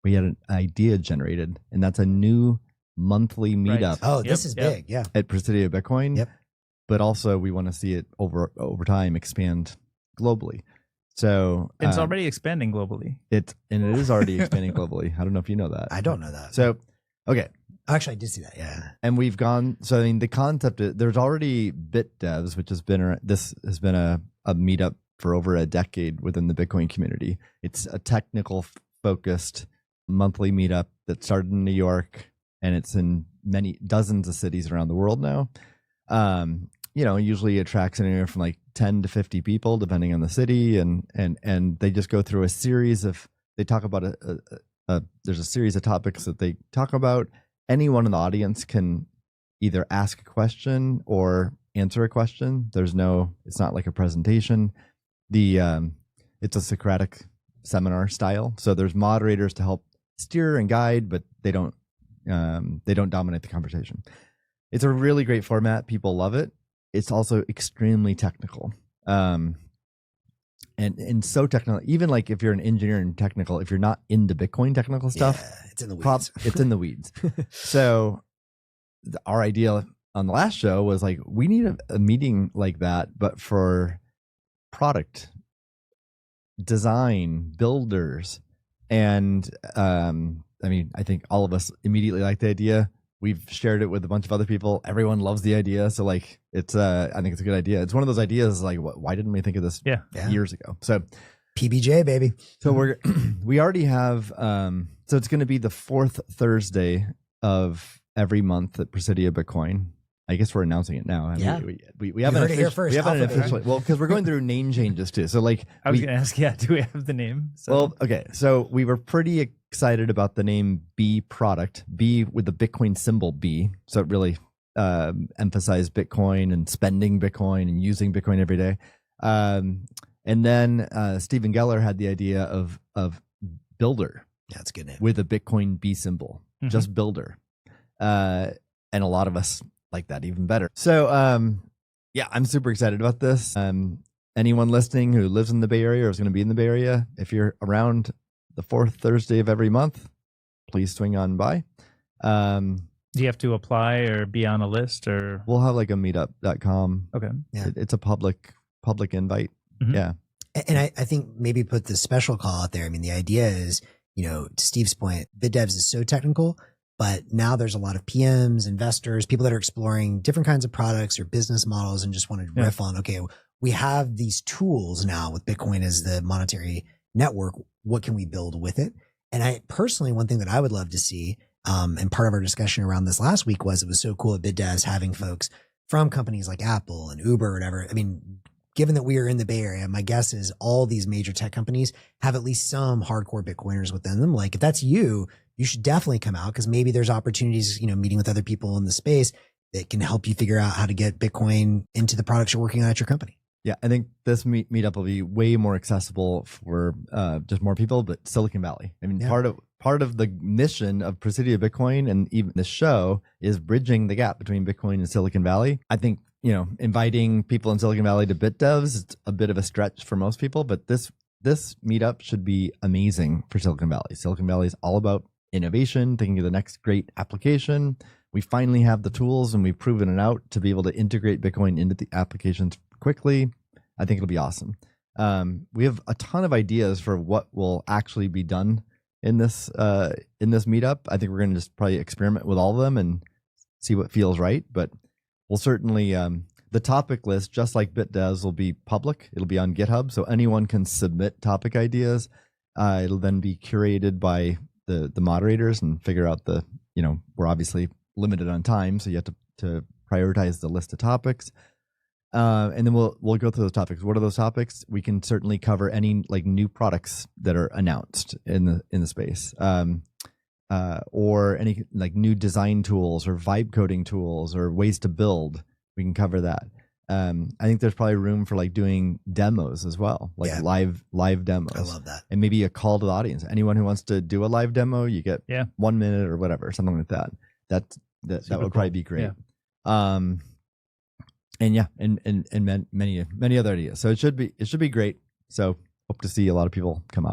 we had an idea generated, and that's a new monthly meetup. Right. Oh, this is big. Yeah. At Presidio Bitcoin. Yep. But also we want to see it over time expand globally. So it's already expanding globally. It is already expanding globally. I don't know if you know that. I don't know that. So, okay. Actually, I did see that. Yeah. And we've gone. So I mean, the concept is there's already BitDevs, which has been this has been a meetup for over a decade within the Bitcoin community. It's a technical focused monthly meetup that started in New York, and it's in many dozens of cities around the world now. Usually attracts anywhere from like 10 to 50 people, depending on the city, and they just go through a series of. They talk about there's a series of topics that they talk about. Anyone in the audience can either ask a question or answer a question. It's not like a presentation. It's a Socratic seminar style. So there's moderators to help steer and guide, but they don't dominate the conversation. It's a really great format. People love it. It's also extremely technical. And so technical, even like if you're an engineer and technical, if you're not into Bitcoin technical stuff, it's in the weeds. It's in the weeds. So our idea on the last show was like, we need a meeting like that, but for product design builders. And I think all of us immediately liked the idea. We've shared it with a bunch of other people. Everyone loves the idea. So like I think it's a good idea. It's one of those ideas like, why didn't we think of this years ago? So PBJ, baby. So we already have, so it's going to be the fourth Thursday of every month at Presidio Bitcoin. I guess we're announcing it now. We haven't heard it here first. We haven't officially. Well, because we're going through name changes too. So like, I was going to ask, do we have the name? So. Well, okay. So we were pretty excited about the name B product, B with the Bitcoin symbol B. So it really emphasized Bitcoin and spending Bitcoin and using Bitcoin every day. And then Stephen Geller had the idea of Builder. Yeah, that's a good name. With a Bitcoin B symbol, just Builder. And a lot of us like that even better. So I'm super excited about this. Anyone listening who lives in the Bay Area or is going to be in the Bay Area, if you're around the fourth Thursday of every month, please swing on by. Do you have to apply or be on a list, or we'll have like a meetup.com. Okay. Yeah. It's a public invite. Mm-hmm. Yeah. And I think maybe put the special call out there. I mean, the idea is, to Steve's point, BitDevs is so technical, but now there's a lot of PMs, investors, people that are exploring different kinds of products or business models and just want to riff on, okay, we have these tools now with Bitcoin as the monetary network. What can we build with it? And I personally, one thing that I would love to see, and part of our discussion around this last week was it was so cool at BitDevs having folks from companies like Apple and Uber or whatever. I mean, given that we are in the Bay Area, my guess is all these major tech companies have at least some hardcore Bitcoiners within them. Like if that's you should definitely come out because maybe there's opportunities, meeting with other people in the space that can help you figure out how to get Bitcoin into the products you're working on at your company. Yeah, I think this meetup will be way more accessible for just more people, but Silicon Valley. I mean, part of the mission of Presidio Bitcoin and even the show is bridging the gap between Bitcoin and Silicon Valley. I think, inviting people in Silicon Valley to BitDevs is a bit of a stretch for most people, but this meetup should be amazing for Silicon Valley. Silicon Valley is all about innovation, thinking of the next great application. We finally have the tools and we've proven it out to be able to integrate Bitcoin into the applications quickly. I think it'll be awesome. We have a ton of ideas for what will actually be done in this meetup. I think we're going to just probably experiment with all of them and see what feels right. But we'll certainly the topic list, just like BitDevs, will be public. It'll be on GitHub, so anyone can submit topic ideas. It'll then be curated by the moderators and figure out we're obviously limited on time, so you have to prioritize the list of topics. And then we'll go through those topics. What are those topics? We can certainly cover any like new products that are announced in the space, or any like new design tools or vibe coding tools or ways to build. We can cover that. I think there's probably room for like doing demos as well, like live demos. I love that. And maybe a call to the audience. Anyone who wants to do a live demo, you get 1 minute or whatever, something like that. That would probably be great. Yeah. And many other ideas. So it should be great. So hope to see a lot of people come out.